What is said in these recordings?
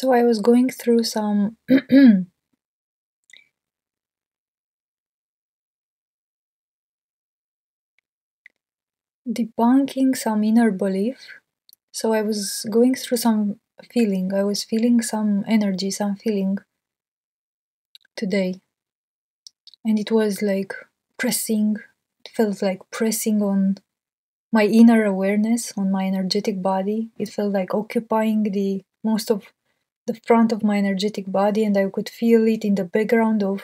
So I was going through some debunking some inner belief. So I was going through some feeling. I was feeling some energy, some feeling today. And it was like pressing, it felt like pressing on my inner awareness, on my energetic body. It felt like occupying the most of the front of my energetic body, and I could feel it in the background of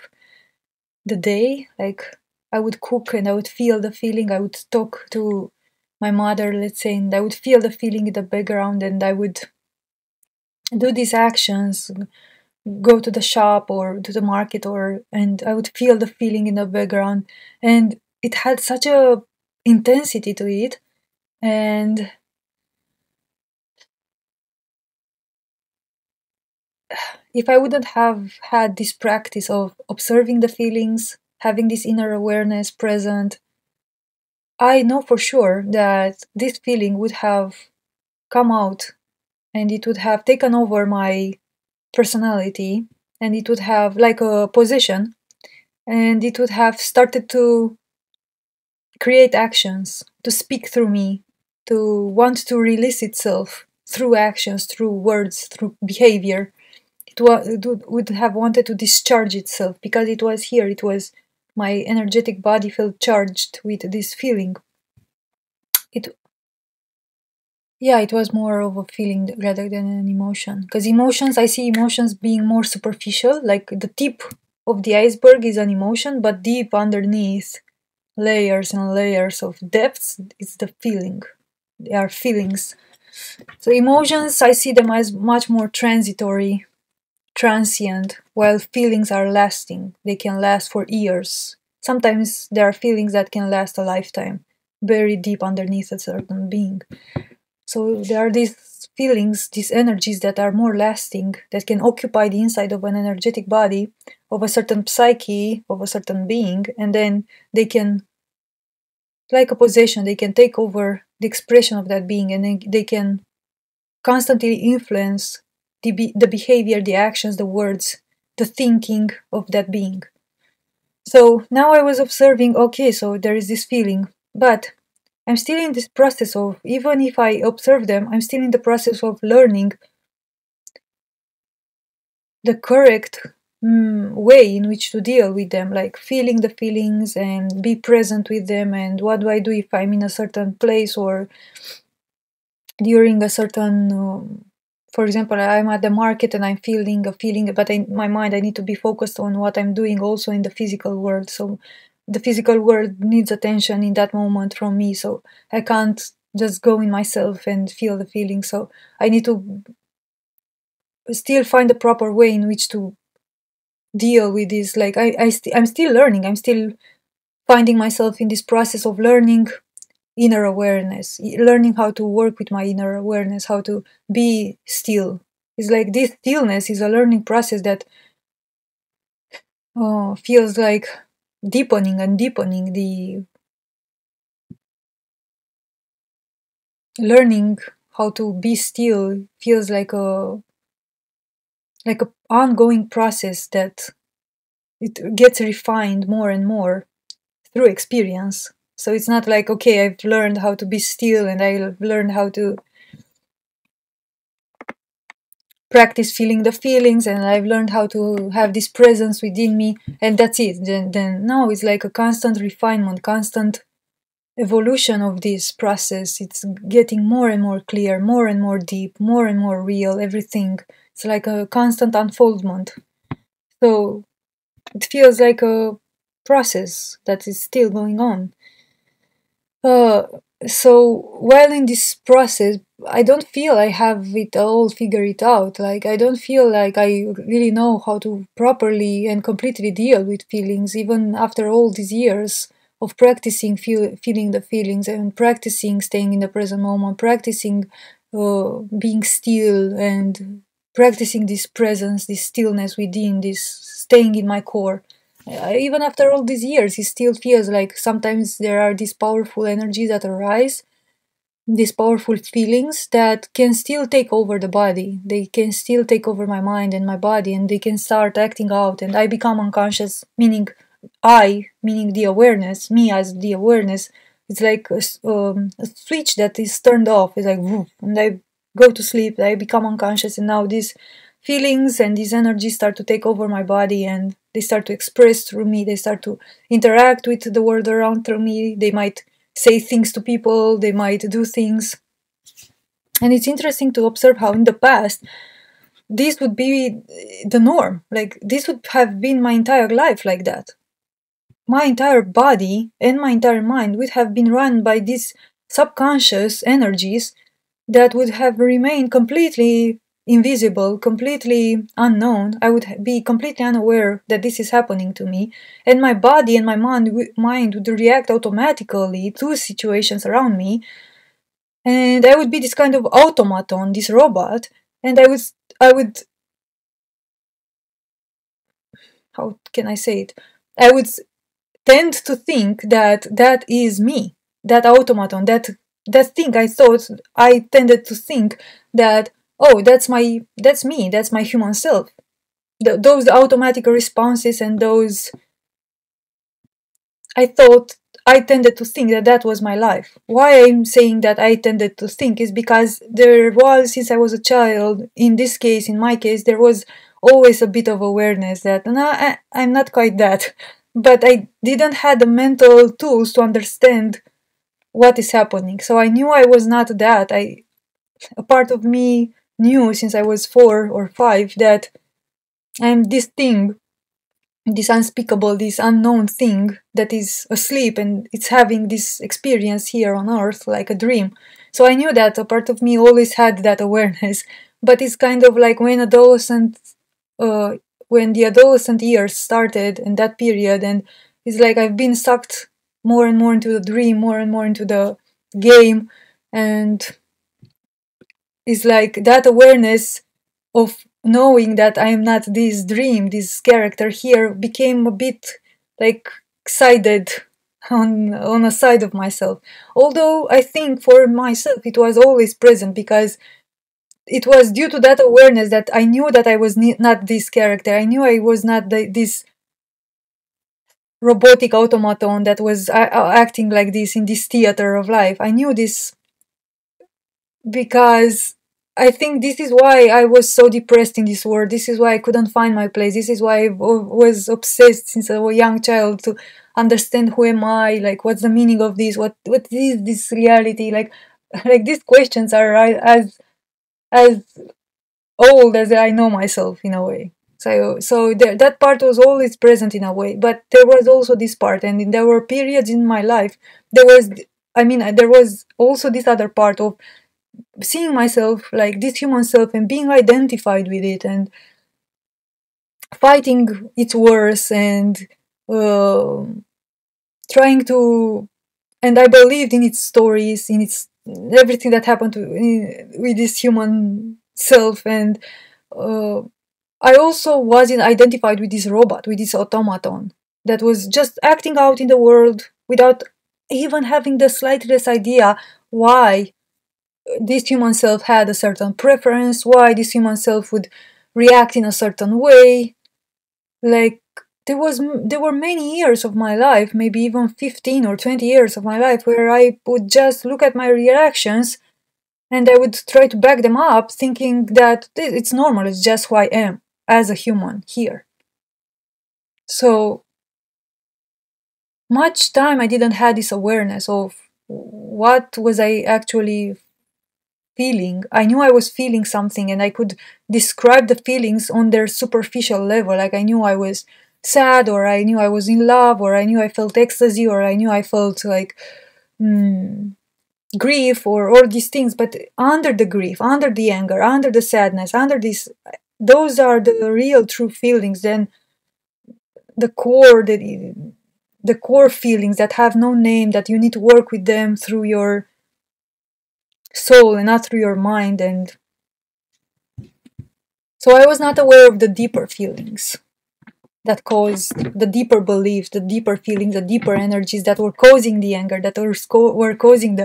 the day. Like I would cook and I would feel the feeling. I would talk to my mother, let's say, and I would feel the feeling in the background, and I would do these actions, go to the shop or to the market, or and I would feel the feeling in the background, and it had such a intensity to it. And if I wouldn't have had this practice of observing the feelings, having this inner awareness present, I know for sure that this feeling would have come out and it would have taken over my personality, and it would have like a position, and it would have started to create actions, to speak through me, to want to release itself through actions, through words, through behavior. Would have wanted to discharge itself because it was here. It was my energetic body felt charged with this feeling. It Yeah, it was more of a feeling rather than an emotion. Because emotions, I see emotions being more superficial, like the tip of the iceberg is an emotion, but deep underneath, layers and layers of depths, it's the feeling. They are feelings. So emotions, I see them as much more transitory, transient, while feelings are lasting. They can last for years. Sometimes there are feelings that can last a lifetime, buried deep underneath a certain being. So there are these feelings, these energies that are more lasting, that can occupy the inside of an energetic body, of a certain psyche, of a certain being, and then they can, like a possession, they can take over the expression of that being, and they can constantly influence the behavior, the actions, the words, the thinking of that being. So now I was observing, okay, so there is this feeling, but I'm still in this process of, even if I observe them, I'm still in the process of learning the correct way in which to deal with them, like feeling the feelings and be present with them. And what do I do if I'm in a certain place or during a certain, for example, I'm at the market and I'm feeling a feeling, but in my mind I need to be focused on what I'm doing also in the physical world. So the physical world needs attention in that moment from me. So I can't just go in myself and feel the feeling. So I need to still find the proper way in which to deal with this. Like I'm still learning. I'm still finding myself in this process of learning inner awareness, learning how to work with my inner awareness, how to be still. It's like this stillness is a learning process that feels like deepening and deepening. The learning how to be still feels like a ongoing process that it gets refined more and more through experience. So it's not like, okay, I've learned how to be still and I've learned how to practice feeling the feelings and I've learned how to have this presence within me and that's it. Then no, it's like a constant refinement, constant evolution of this process. It's getting more and more clear, more and more deep, more and more real, everything. It's like a constant unfoldment. So it feels like a process that is still going on. Uh, so while in this process, I don't feel I have it all figured out. Like I don't feel like I really know how to properly and completely deal with feelings, even after all these years of practicing feeling the feelings and practicing staying in the present moment, practicing being still and practicing this presence, this stillness within, this staying in my core. Even after all these years, it still feels like sometimes there are these powerful energies that arise these powerful feelings that can still take over the body. They can still take over my mind and my body, and they can start acting out, and I become unconscious, meaning meaning the awareness, me as the awareness. It's like a switch that is turned off. It's like, woof, and I go to sleep, I become unconscious, and now these feelings and these energies start to take over my body, and they start to express through me. They start to interact with the world around through me. They might say things to people, they might do things. And it's interesting to observe how in the past this would be the norm. Like, this would have been my entire life like that. My entire body and my entire mind would have been run by these subconscious energies that would have remained completely invisible, completely unknown. I would be completely unaware that this is happening to me, and my body and my mind would react automatically to situations around me, and I would be this kind of automaton, this robot, and I would, how can I say it? I would tend to think that that is me, that automaton, that thing. I tended to think that, oh, that's me, that's my human self. Those automatic responses and those, I thought, I tended to think that that was my life. Why I'm saying that I tended to think is because there was, since I was a child, in this case, in my case, there was always a bit of awareness that, no, I'm not quite that. But I didn't have the mental tools to understand what is happening. So I knew I was not that. A part of me knew since I was 4 or 5 that I'm this thing, this unspeakable, this unknown thing that is asleep, and it's having this experience here on earth like a dream. So I knew that a part of me always had that awareness. But it's kind of like uh, when the adolescent years started in that period, and it's like I've been sucked more and more into the dream, more and more into the game, and it's like that awareness of knowing that I am not this dream, this character here, became a bit like excited on a side of myself. Although I think for myself it was always present, because it was due to that awareness that I knew that I was not this character. I knew I was not this robotic automaton that was acting like this in this theater of life. I knew this because I think this is why I was so depressed in this world. This is why I couldn't find my place. This is why I was obsessed since I was a young child to understand who am I, like what's the meaning of this, what is this reality, like like these questions are as old as I know myself in a way. So that part was always present in a way, but there was also this part, and there were periods in my life. There was also this other part of seeing myself like this human self and being identified with it and fighting its worst and uh, trying to, and I believed in its stories, in its everything that happened with this human self. And uh, I also wasn't identified with this robot, with this automaton that was just acting out in the world without even having the slightest idea why this human self had a certain preference, why this human self would react in a certain way. Like, there were many years of my life, maybe even 15 or 20 years of my life, where I would just look at my reactions and I would try to back them up, thinking that it's normal, it's just who I am as a human here. So much time I didn't have this awareness of what was I actually feeling. I knew I was feeling something, and I could describe the feelings on their superficial level. Like, I knew I was sad, or I knew I was in love, or I knew I felt ecstasy, or I knew I felt like grief, or all these things. But under the grief, under the anger, under the sadness, under this, those are the real true feelings. Then the core, the core feelings that have no name, that you need to work with them through your soul and not through your mind. And so I was not aware of the deeper feelings that caused the deeper beliefs, the deeper feelings, the deeper energies that were causing the anger, that were causing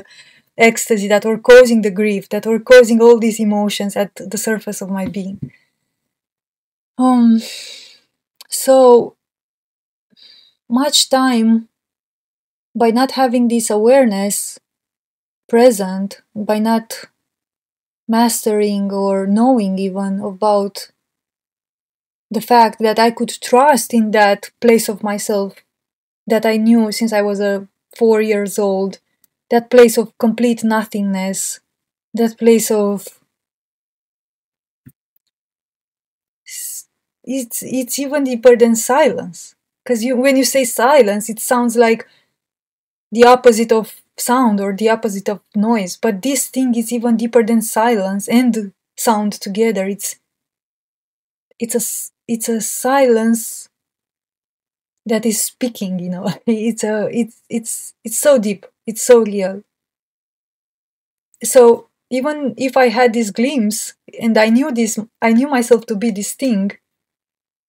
ecstasy, that were causing the grief, that were causing all these emotions at the surface of my being. So much time, by not having this awareness present, by not mastering or knowing even about the fact that I could trust in that place of myself that I knew since I was 4 years old, that place of complete nothingness, that place of it's even deeper than silence. Because when you say silence, it sounds like the opposite of sound or the opposite of noise. But this thing is even deeper than silence and sound together. It's a silence that is speaking. You know, it's so deep. It's so real. So even if I had this glimpse and I knew myself to be this thing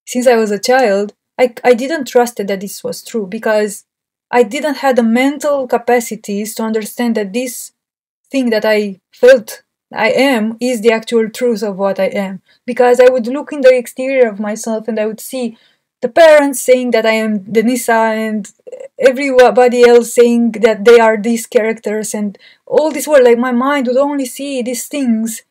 since I was a child, I didn't trust that this was true because I didn't have the mental capacities to understand that this thing that I felt I am is the actual truth of what I am. Because I would look in the exterior of myself and I would see the parents saying that I am Denisa and everybody else saying that they are these characters and all this world. Like my mind would only see these things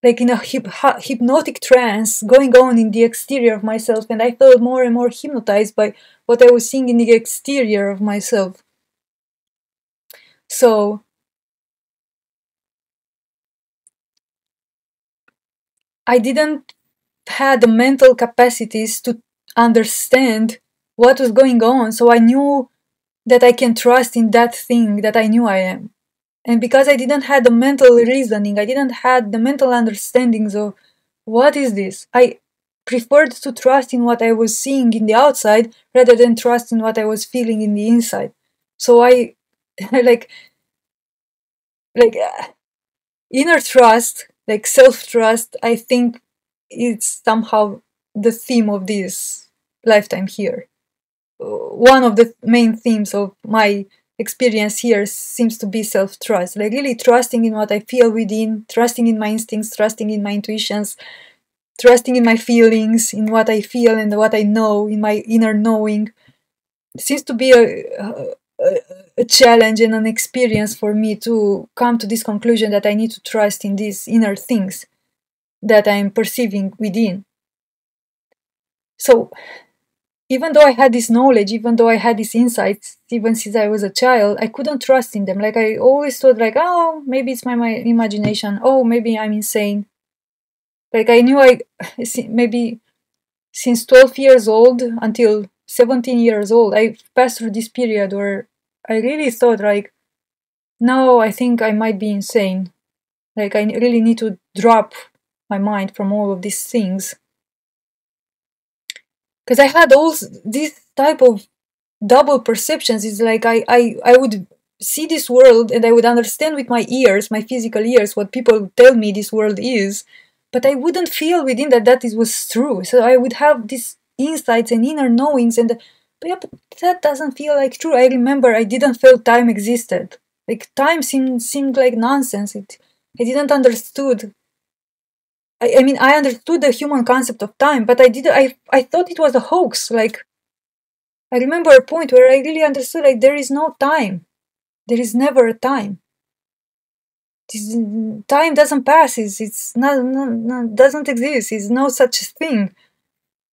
like in a hypnotic trance going on in the exterior of myself, and I felt more and more hypnotized by what I was seeing in the exterior of myself. So I didn't have the mental capacities to understand what was going on, so I knew that I can trust in that thing that I knew I am. And because I didn't have the mental reasoning, I didn't have the mental understandings of what is this, I preferred to trust in what I was seeing in the outside rather than trust in what I was feeling in the inside. So I like inner trust, like self-trust, I think it's somehow the theme of this lifetime here. One of the main themes of my experience here seems to be self-trust, like really trusting in what I feel within, trusting in my instincts, trusting in my intuitions, trusting in my feelings, in what I feel and what I know, in my inner knowing. It seems to be a challenge and an experience for me to come to this conclusion that I need to trust in these inner things that I'm perceiving within. So even though I had this knowledge, even though I had these insights, even since I was a child, I couldn't trust in them. Like I always thought like, oh, maybe it's my imagination. Oh, maybe I'm insane. Like I knew maybe since 12 years old until 17 years old, I passed through this period where I really thought like, no, I think I might be insane. Like I really need to drop my mind from all of these things. Because I had all this type of double perceptions. It's like I would see this world and I would understand with my ears, my physical ears, what people tell me this world is, but I wouldn't feel within that was true. So I would have these insights and inner knowings, but that doesn't feel like true. I remember I didn't feel time existed. Like time seemed like nonsense. I didn't understood. I mean, I understood the human concept of time, but I thought it was a hoax. Like, I remember a point where I really understood, like, there is no time. There is never a time. Time doesn't pass. It's not, doesn't exist. It's no such thing.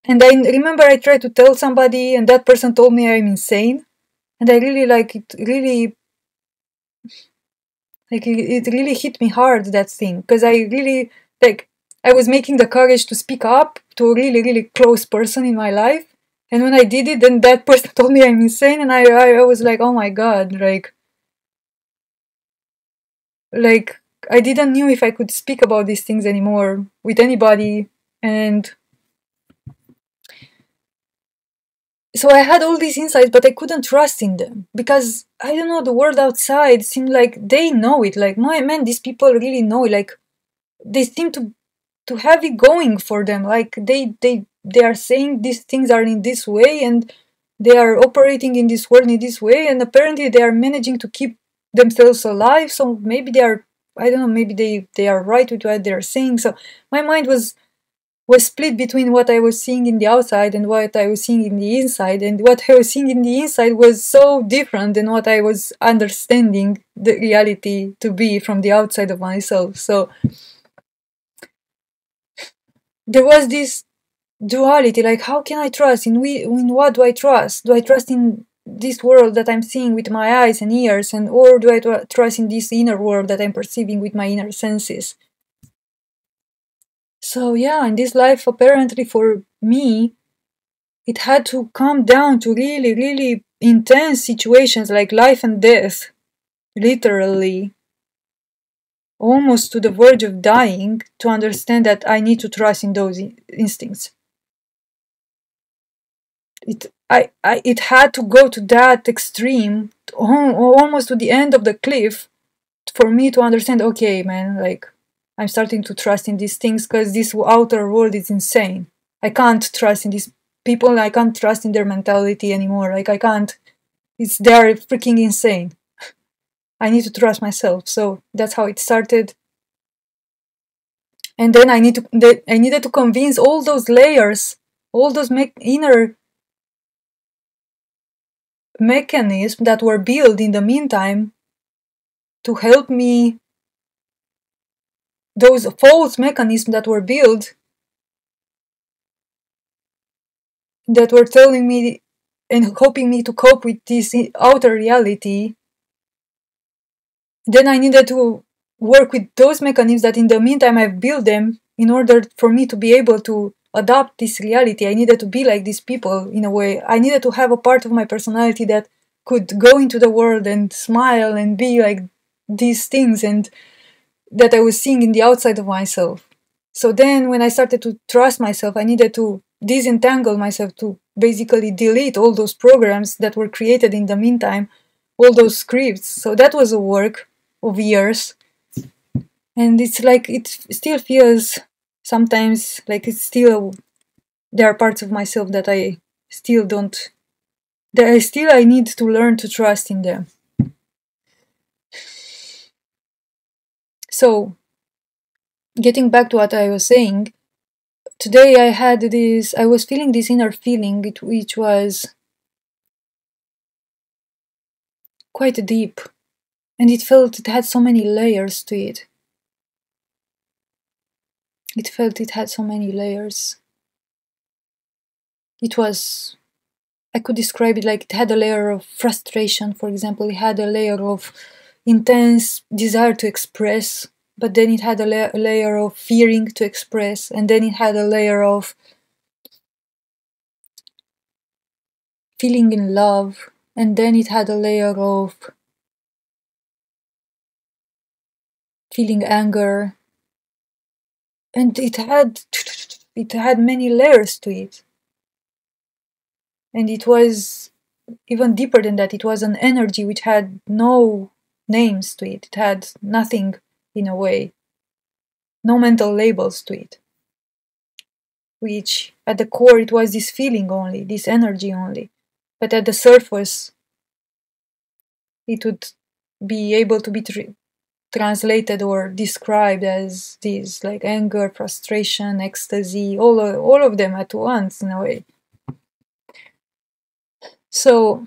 And I remember I tried to tell somebody, and that person told me I'm insane. And I really it really hit me hard, that thing, because I really I was making the courage to speak up to a really, really close person in my life. And when I did it, then that person told me I'm insane, and I was like, oh my god, like I didn't knew if I could speak about these things anymore with anybody. And so I had all these insights, but I couldn't trust in them because I don't know, the world outside seemed like they know it. Like, man, these people really know it. Like, they seem to have it going for them. Like they are saying these things are in this way, and they are operating in this world in this way, and apparently they are managing to keep themselves alive. So maybe they are, I don't know, maybe they are right with what they're saying. So my mind was split between what I was seeing in the outside and what I was seeing in the inside, and what I was seeing in the inside was so different than what I was understanding the reality to be from the outside of myself. So there was this duality, like how can I trust? In what do I trust? Do I trust in this world that I'm seeing with my eyes and ears, and or do I trust in this inner world that I'm perceiving with my inner senses? So yeah, in this life, apparently for me, it had to come down to really, really intense situations like life and death, literally, almost to the verge of dying, to understand that I need to trust in those instincts. It had to go to that extreme, almost to the end of the cliff, for me to understand, okay, man, like, I'm starting to trust in these things because this outer world is insane. I can't trust in these people. I can't trust in their mentality anymore. Like, I can't. They're freaking insane. I need to trust myself. So that's how it started. And then I needed to convince all those layers, all those inner mechanisms that were built in the meantime to help me, those false mechanisms that were built, that were telling me and hoping me to cope with this outer reality. Then I needed to work with those mechanisms that in the meantime I've built them in order for me to be able to adopt this reality. I needed to be like these people in a way. I needed to have a part of my personality that could go into the world and smile and be like these things, and that I was seeing in the outside of myself. So then when I started to trust myself, I needed to disentangle myself, to basically delete all those programs that were created in the meantime, all those scripts. So that was a work of years. And it's like, it still feels sometimes like it's still, there are parts of myself that I still don't, that I need to learn to trust in them. So getting back to what I was saying, today I was feeling this inner feeling, which was quite deep, and it had so many layers to it. It felt it had so many layers. I could describe it like it had a layer of frustration, for example. It had a layer of intense desire to express, but then it had a layer of fearing to express, and then it had a layer of feeling in love, and then it had a layer of feeling anger, and it had many layers to it. And it was even deeper than that. It was an energy which had no names to it. It had nothing, in a way, no mental labels to it. Which at the core it was this feeling only, this energy only. But at the surface it would be able to be translated or described as this, like anger, frustration, ecstasy, all of them at once, in a way. So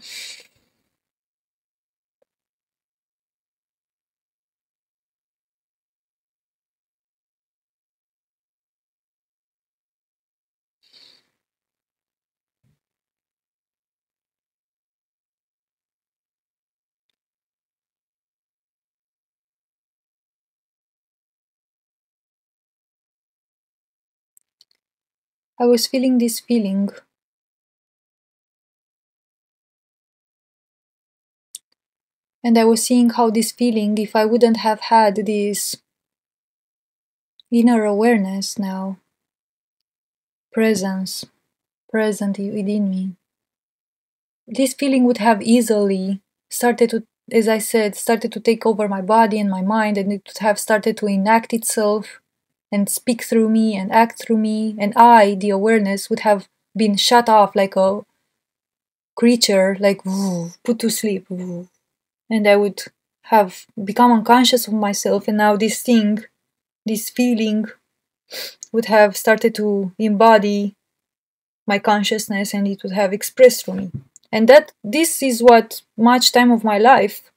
I was feeling this feeling, and I was seeing how this feeling, if I wouldn't have had this inner awareness now, present within me, this feeling would have easily started to, as I said, started to take over my body and my mind, and it would have started to enact itself and speak through me and act through me, and I, the awareness, would have been shut off like a creature, like put to sleep, and I would have become unconscious of myself, and now this thing, this feeling would have started to embody my consciousness, and it would have expressed through me. And that this is what much time of my life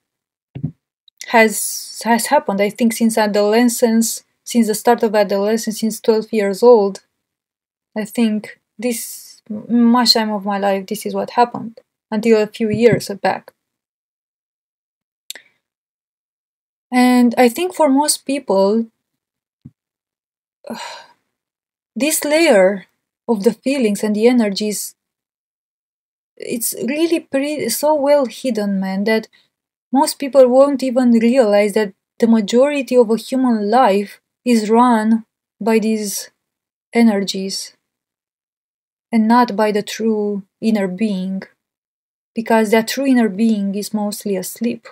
has happened. I think since adolescence, since the start of adolescence, since 12 years old, I think this much time of my life, this is what happened until a few years back. And I think for most people, this layer of the feelings and the energies, it's really so well hidden, man, that most people won't even realize that the majority of a human life is run by these energies and not by the true inner being, because that true inner being is mostly asleep.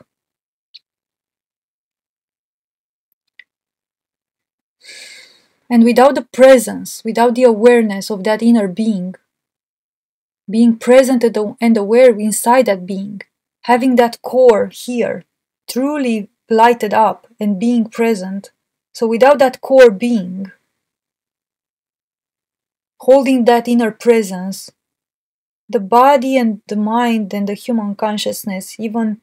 And without the presence, without the awareness of that inner being present and aware inside that being, having that core here truly lighted up and being present, so without that core being, holding that inner presence, the body and the mind and the human consciousness, even,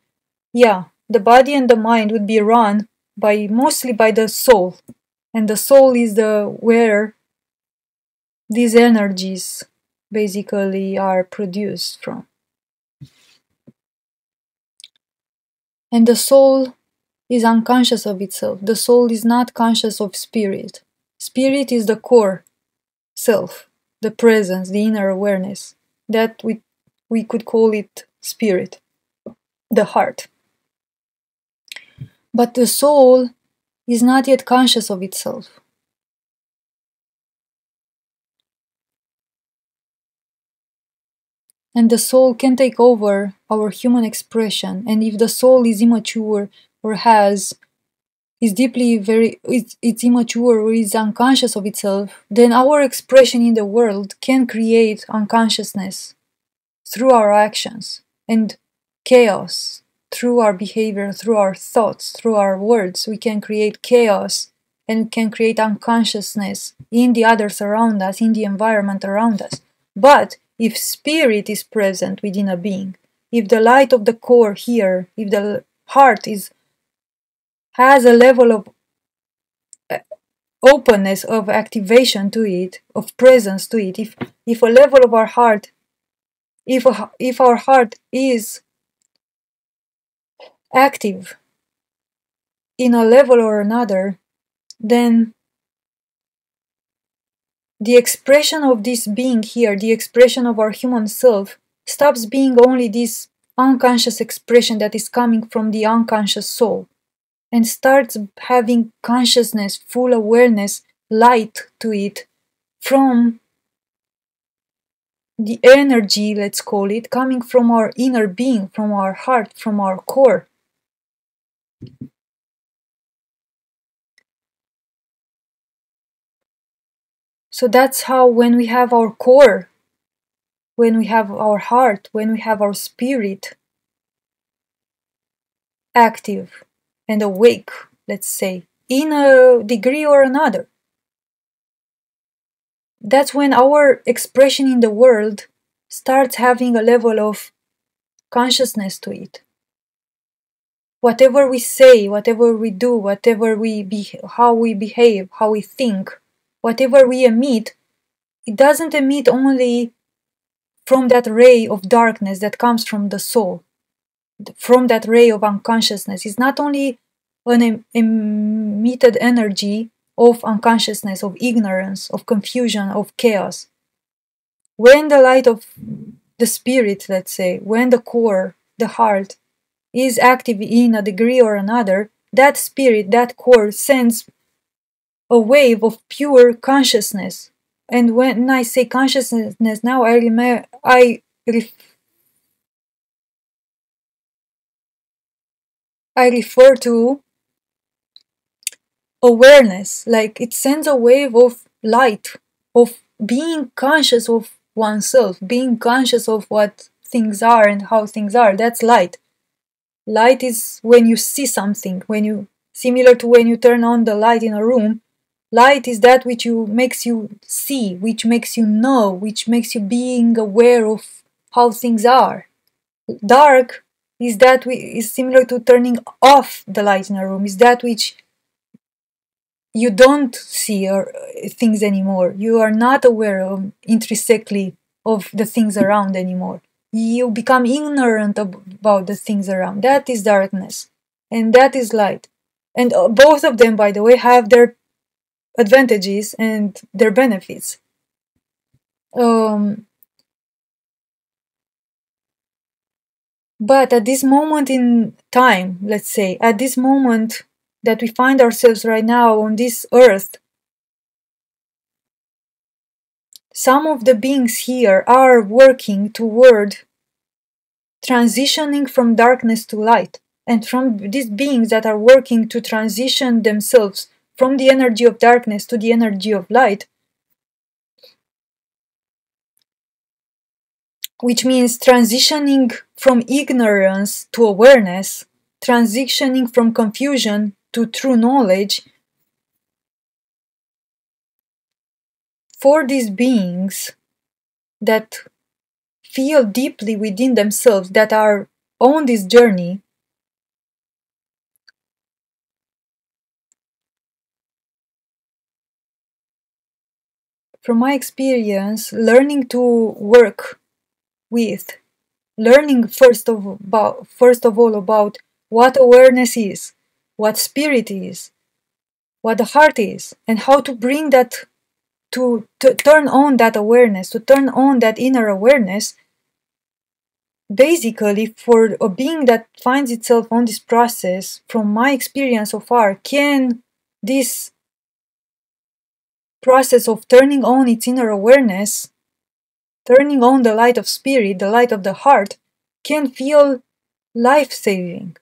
the body and the mind would be run mostly by the soul. And the soul is where these energies basically are produced from. And the soul is unconscious of itself. The soul is not conscious of spirit. Spirit is the core self, the presence, the inner awareness. That we could call it spirit, the heart. But the soul is not yet conscious of itself. And the soul can take over our human expression. And if the soul is immature or is immature or is unconscious of itself, then our expression in the world can create unconsciousness through our actions and chaos through our behavior, through our thoughts, through our words. We can create chaos and we can create unconsciousness in the others around us, in the environment around us. But if spirit is present within a being, if the light of the core here, if the heart has a level of openness, of activation to it, of presence to it, if a level of our heart, if our heart is active in a level or another, then the expression of this being here, the expression of our human self, stops being only this unconscious expression that is coming from the unconscious soul, and starts having consciousness, full awareness, light to it from the energy, let's call it, coming from our inner being, from our heart, from our core. So that's how, when we have our core, when we have our heart, when we have our spirit active and awake, let's say, in a degree or another, that's when our expression in the world starts having a level of consciousness to it. Whatever we say, whatever we do, how we behave, how we think, whatever we emit, it doesn't emit only from that ray of darkness that comes from the soul, from that ray of unconsciousness. It's not only an emitted energy of unconsciousness, of ignorance, of confusion, of chaos. When the light of the spirit, let's say, when the core, the heart, is active in a degree or another, that spirit, that core, sends a wave of pure consciousness. And when I say consciousness now, I refer to awareness. Like, it sends a wave of light, of being conscious of oneself, being conscious of what things are and how things are. That's light. Light is when you see something, when you, similar to when you turn on the light in a room. Light is that which makes you see, which makes you know, which makes you being aware of how things are. Dark is that is similar to turning off the light in a room, is that which you don't see or things anymore. You are not aware of intrinsically of the things around anymore. You become ignorant about the things around. That is darkness, and that is light. And both of them, by the way, have their advantages and their benefits. But at this moment in time, let's say, at this moment that we find ourselves right now on this earth, some of the beings here are working toward transitioning from darkness to light. And from these beings that are working to transition themselves from the energy of darkness to the energy of light, which means transitioning from ignorance to awareness, transitioning from confusion to true knowledge, for these beings that feel deeply within themselves, that are on this journey, from my experience, learning to work with, learning first of all about what awareness is, what spirit is, what the heart is, and how to bring that, to turn on that awareness, to turn on that inner awareness. Basically, for a being that finds itself on this process, from my experience so far, this process of turning on its inner awareness, turning on the light of spirit, the light of the heart, can feel life-saving,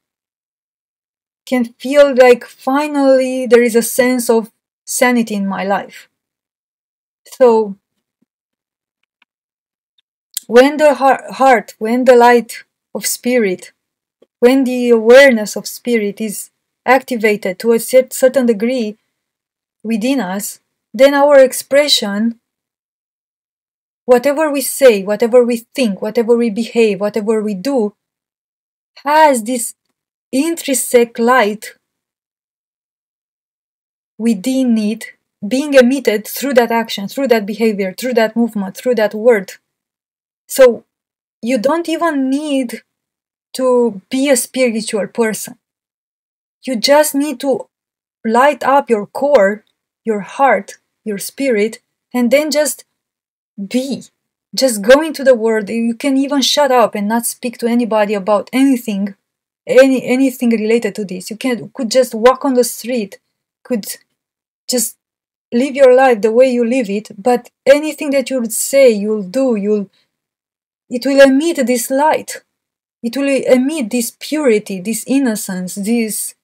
can feel like finally there is a sense of sanity in my life. So when the heart, when the light of spirit, when the awareness of spirit is activated to a certain degree within us, then our expression, whatever we say, whatever we think, whatever we behave, whatever we do, has this intrinsic light within it being emitted through that action, through that behavior, through that movement, through that word. So you don't even need to be a spiritual person. You just need to light up your core, your heart, your spirit, and then just be. Just go into the world. You can even shut up and not speak to anybody about anything, anything related to this. You could just walk on the street, could just live your life the way you live it, but anything that you'll say, you'll do, it will emit this light. It will emit this purity, this innocence, this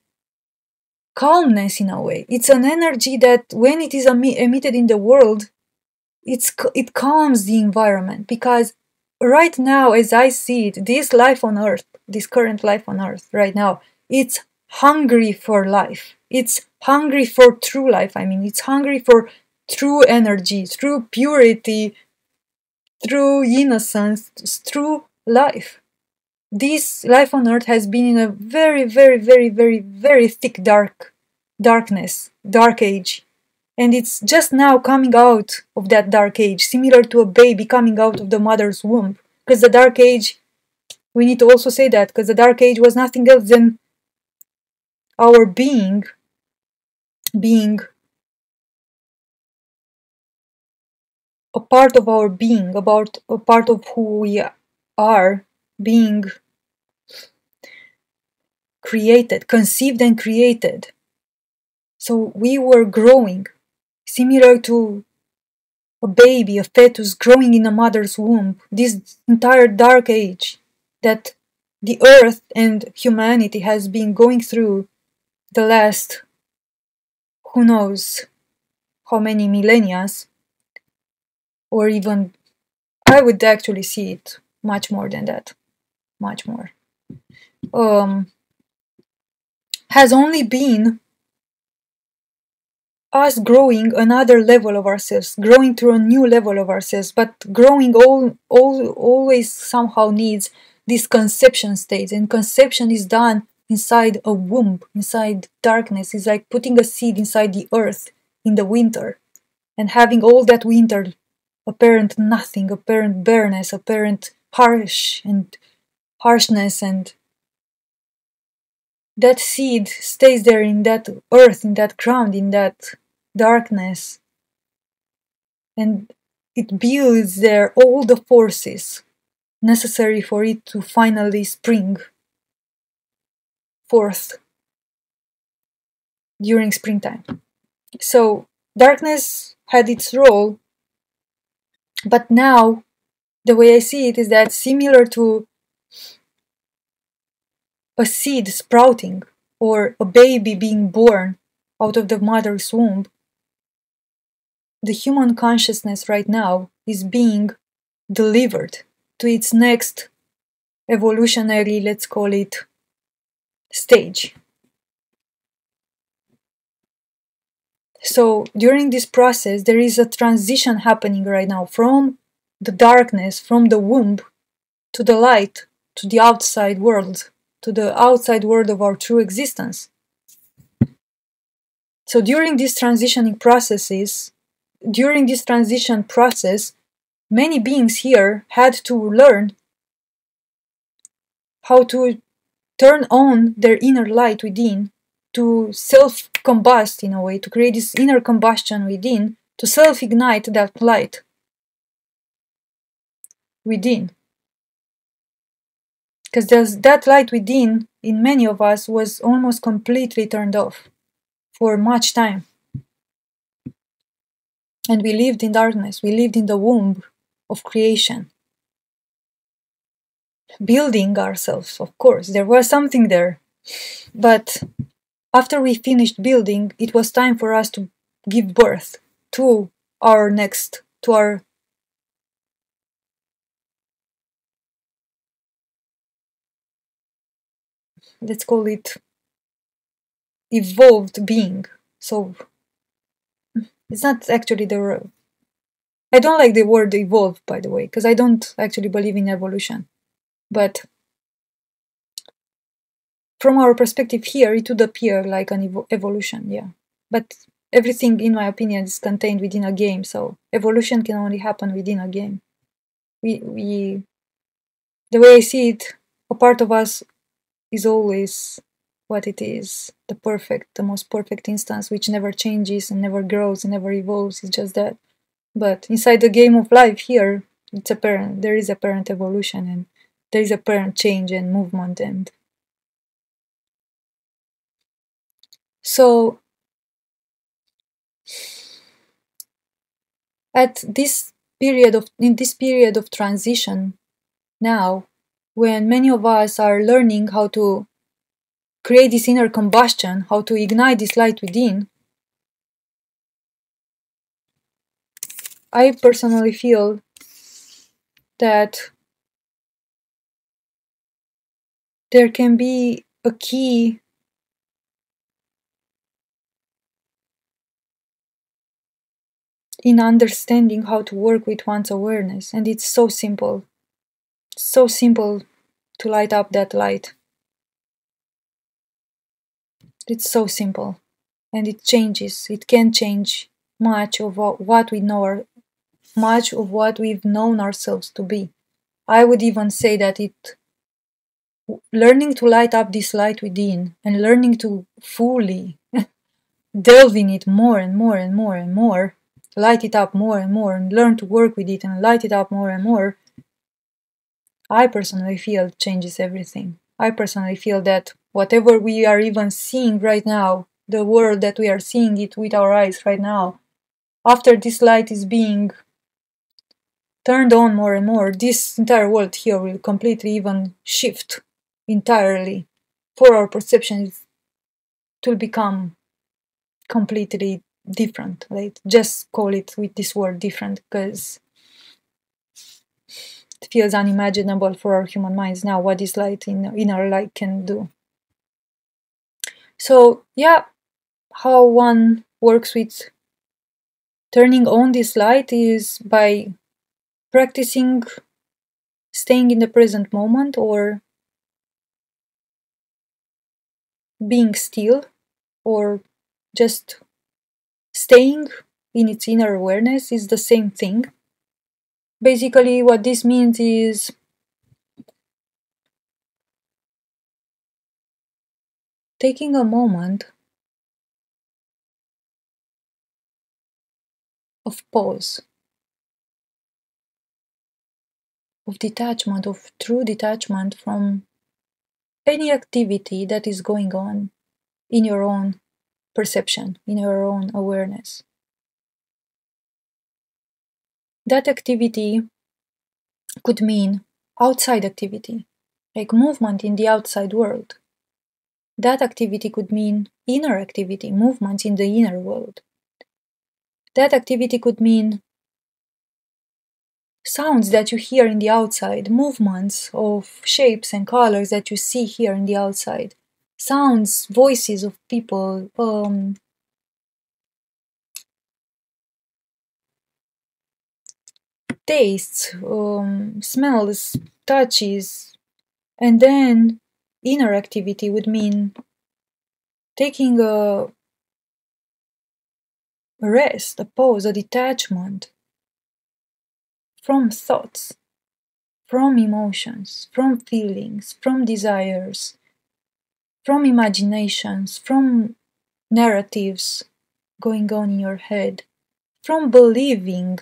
calmness in a way. It's an energy that when it is emitted in the world, it calms the environment, because right now, as I see it, this life on earth, this current life on earth right now, it's hungry for life. It's hungry for true life. I mean, it's hungry for true energy, true purity, true innocence, true life. This life on earth has been in a very, very, very, very, very thick darkness, dark age. And it's just now coming out of that dark age, similar to a baby coming out of the mother's womb. Because the dark age, we need to also say that, because the dark age was nothing else than our being a part of our being, about a part of who we are, being created, conceived and created. So we were growing, similar to a baby, a fetus growing in a mother's womb, this entire dark age that the earth and humanity has been going through the last, who knows how many millennia, or even, I would actually see it much more than that, much more. um, has only been us growing another level of ourselves, growing to a new level of ourselves, but growing always somehow needs this conception stage. And conception is done inside a womb, inside darkness. It's like putting a seed inside the earth in the winter and having all that winter apparent nothing, apparent bareness, apparent harshness, and that seed stays there in that earth, in that ground, in that darkness, and it builds there all the forces necessary for it to finally spring forth during springtime. So darkness had its role, but now the way I see it is that similar to a seed sprouting or a baby being born out of the mother's womb, the human consciousness right now is being delivered to its next evolutionary, let's call it, stage. So during this process, there is a transition happening right now from the darkness, from the womb, to the light, to the outside world, to the outside world of our true existence. So during this transition process, many beings here had to learn how to turn on their inner light within, to self-combust in a way, to create this inner combustion within, to self-ignite that light within. Because that light within, in many of us, was almost completely turned off for much time. And we lived in darkness, we lived in the womb of creation. Building ourselves, of course, there was something there. But after we finished building, it was time for us to give birth to our let's call it, evolved being. So it's not actually I don't like the word evolve, by the way, because I don't actually believe in evolution. But from our perspective here, it would appear like an evolution, yeah. But everything, in my opinion, is contained within a game, so evolution can only happen within a game. The way I see it, a part of us is always what it is, the most perfect instance, which never changes and never grows and never evolves. It's just that. But inside the game of life here, it's apparent, there is apparent evolution, and there is apparent change and movement. And so in this period of transition now, when many of us are learning how to create this inner combustion, how to ignite this light within, I personally feel that there can be a key in understanding how to work with one's awareness, and it's so simple to light up that light. It's so simple, and it changes. It can change much of what we know, much of what we've known ourselves to be. I would even say that learning to light up this light within and learning to fully delve in it more and more and more and more, light it up more and more, and learn to work with it and light it up more and more, I personally feel changes everything. I personally feel that whatever we are even seeing right now, the world that we are seeing it with our eyes right now, after this light is being turned on more and more, this entire world here will completely even shift entirely. For our perception, it will become completely different. Like, just call it with this word different, because It feels unimaginable for our human minds now what this light in our light can do. So yeah, how one works with turning on this light is by practicing staying in the present moment or being still or just staying in its inner awareness is the same thing. Basically, what this means is taking a moment of pause, of detachment, of true detachment from any activity that is going on in your own perception, in your own awareness. That activity could mean outside activity, like movement in the outside world. That activity could mean inner activity, movements in the inner world. That activity could mean sounds that you hear in the outside, movements of shapes and colors that you see here in the outside, sounds, voices of people, tastes, smells, touches, and then inner activity would mean taking a rest, a pause, a detachment from thoughts, from emotions, from feelings, from desires, from imaginations, from narratives going on in your head, from believing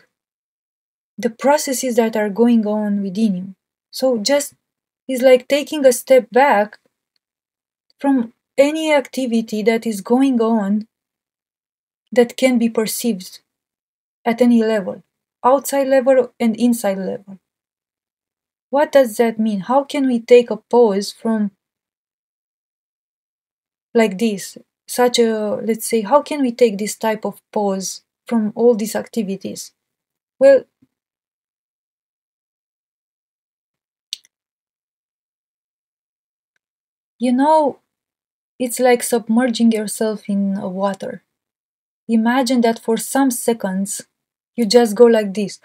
the processes that are going on within you. So just it's like taking a step back from any activity that is going on that can be perceived at any level, outside level and inside level. What does that mean? How can we take a pause from like this? Such a, let's say, how can we take this type of pause from all these activities? Well, you know, it's like submerging yourself in water. Imagine that for some seconds you just go like this.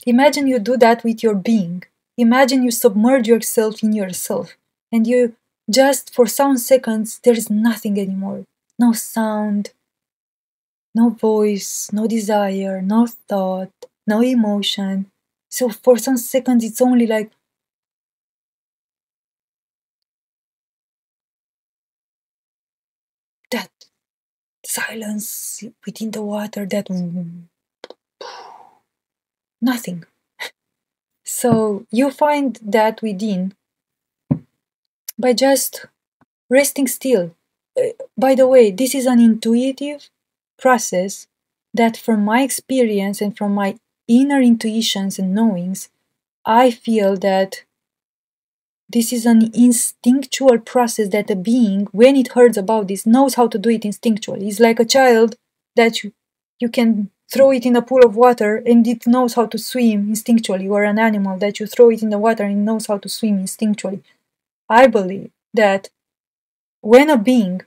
Imagine you do that with your being. Imagine you submerge yourself in yourself and you just for some seconds there is nothing anymore. No sound, no voice, no desire, no thought, no emotion. So for some seconds it's only like that silence within the water, that nothing. So you find that within by just resting still. By the way, this is an intuitive process that, from my experience and from my inner intuitions and knowings, I feel that this is an instinctual process that a being, when it hears about this, knows how to do it instinctually. It's like a child that you can throw it in a pool of water and it knows how to swim instinctually, or an animal that you throw it in the water and it knows how to swim instinctually. I believe that when a being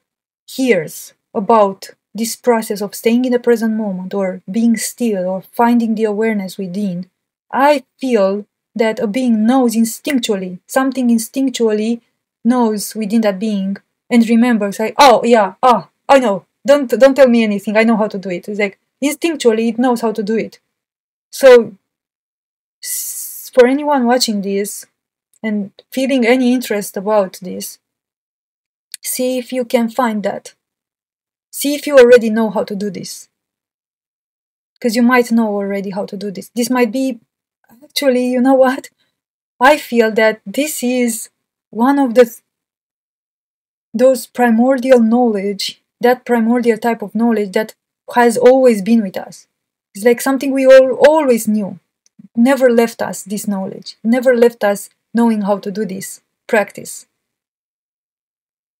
hears about this process of staying in the present moment or being still or finding the awareness within, I feel that a being knows instinctually, something instinctually knows within that being and remembers, like, oh yeah, I know. Don't tell me anything. I know how to do it. It's like instinctually it knows how to do it. So for anyone watching this and feeling any interest about this, see if you can find that. See if you already know how to do this. Because you might know already how to do this. This might be, actually, you know what? I feel that this is one of those primordial knowledge, that primordial type of knowledge that has always been with us. It's like something we all always knew. Never left us, this knowledge. Never left us knowing how to do this practice.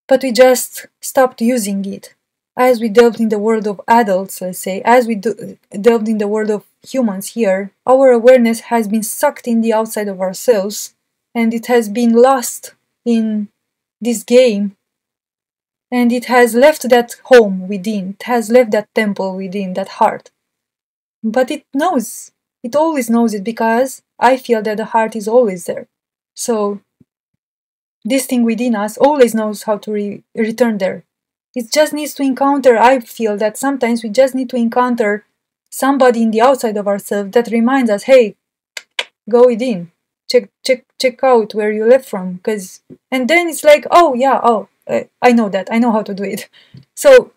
But we just stopped using it as we delved in the world of adults, let's say, as we delved in the world of humans here, our awareness has been sucked in the outside of ourselves, and it has been lost in this game, and it has left that home within, it has left that temple within, that heart. But it knows, it always knows it, because I feel that the heart is always there. So this thing within us always knows how to return there. It just needs to encounter, I feel that sometimes we just need to encounter somebody in the outside of ourselves that reminds us, hey, go within, check out where you left from, and then it's like, oh yeah, I know that, I know how to do it. So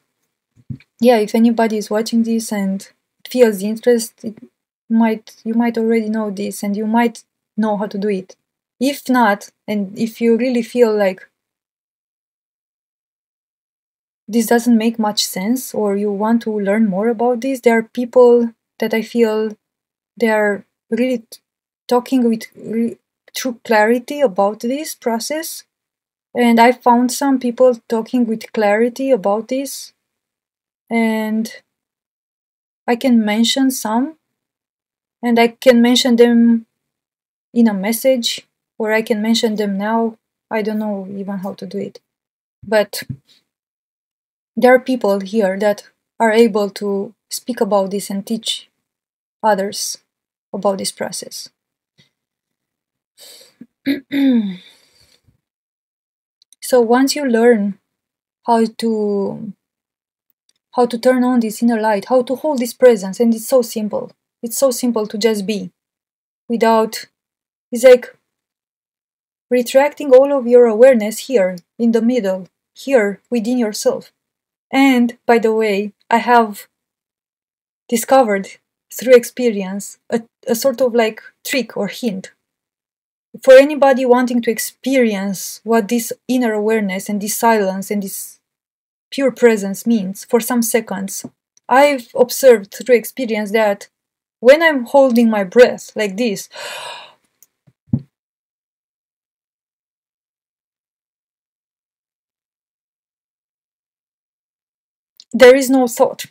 yeah, if anybody is watching this and feels the interest, you might already know this, and you might know how to do it. If not, and if you really feel like this doesn't make much sense, or you want to learn more about this, there are people that I feel they are really talking with true clarity about this process. And I found some people talking with clarity about this, and I can mention some, and I can mention them in a message, or I can mention them now. I don't know even how to do it. But there are people here that are able to speak about this and teach others about this process. So once you learn how to turn on this inner light, how to hold this presence, and it's so simple. It's so simple to just be without, it's like retracting all of your awareness here in the middle, here within yourself. And by the way, I have discovered through experience a sort of like trick or hint for anybody wanting to experience what this inner awareness and this silence and this pure presence means for some seconds. I've observed through experience that when I'm holding my breath like this, there is no thought,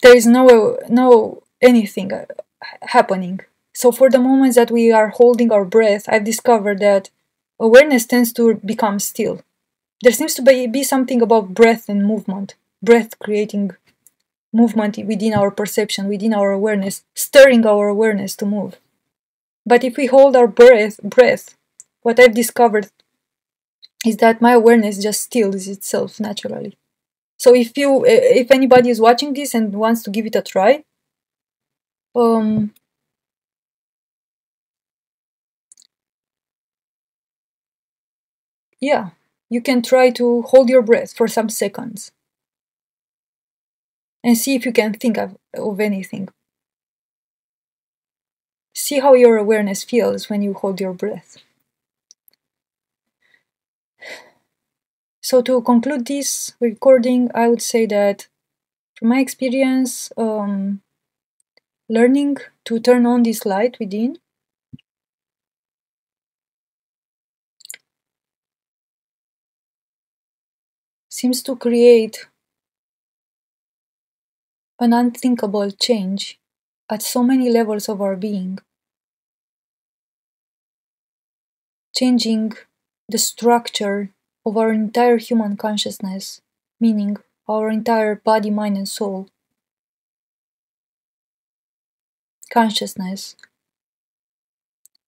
there is no anything happening. So for the moments that we are holding our breath, I've discovered that awareness tends to become still. There seems to be something about breath and movement, breath creating movement within our perception, within our awareness, stirring our awareness to move. But if we hold our breath, what I've discovered is that my awareness just stills itself naturally. So if anybody is watching this and wants to give it a try, yeah, you can try to hold your breath for some seconds and see if you can think of anything. See how your awareness feels when you hold your breath. So to conclude this recording, I would say that from my experience, learning to turn on this light within seems to create an unthinkable change at so many levels of our being, changing the structure of our entire human consciousness, meaning our entire body, mind, and soul consciousness,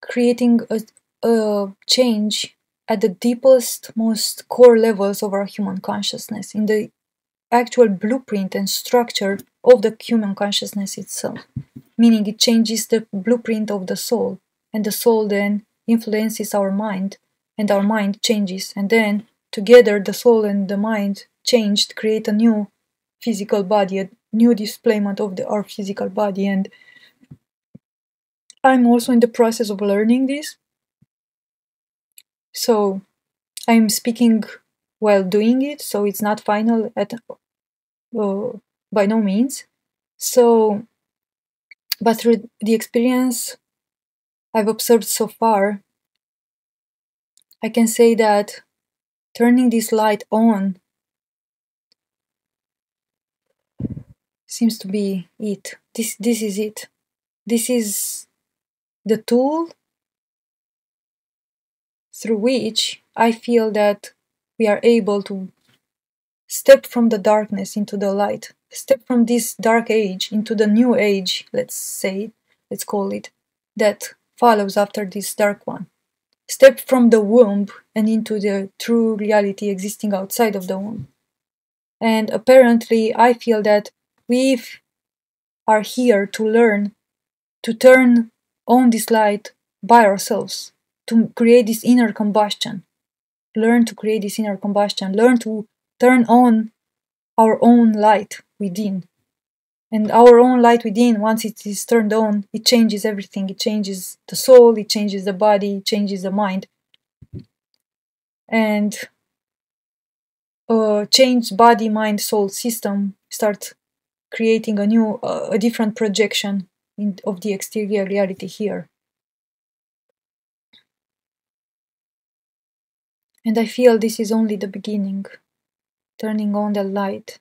creating a change at the deepest, most core levels of our human consciousness, in the actual blueprint and structure of the human consciousness itself, meaning it changes the blueprint of the soul, and the soul then influences our mind, and our mind changes, and then together the soul and the mind changed create a new physical body, a new displayment of our physical body. And I'm also in the process of learning this, so I'm speaking while doing it, so it's not final by no means. So, but through the experience I've observed so far, I can say that turning this light on seems to be it. This is it. This is the tool through which I feel that we are able to step from the darkness into the light, step from this dark age into the new age, let's call it, that follows after this dark one. Step from the womb and into the true reality existing outside of the womb. And apparently, I feel that we are here to learn to turn on this light by ourselves, to create this inner combustion. Learn to create this inner combustion. Learn to turn on our own light within. And our own light within, once it is turned on, it changes everything. It changes the soul, it changes the body, it changes the mind. And a changed body, mind, soul system start creating a different projection of the exterior reality here. And I feel this is only the beginning, turning on the light.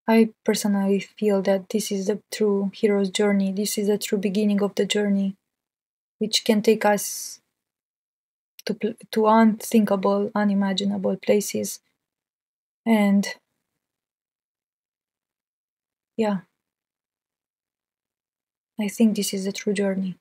I personally feel that this is the true hero's journey. This is the true beginning of the journey, which can take us to unthinkable, unimaginable places. And yeah, I think this is the true journey.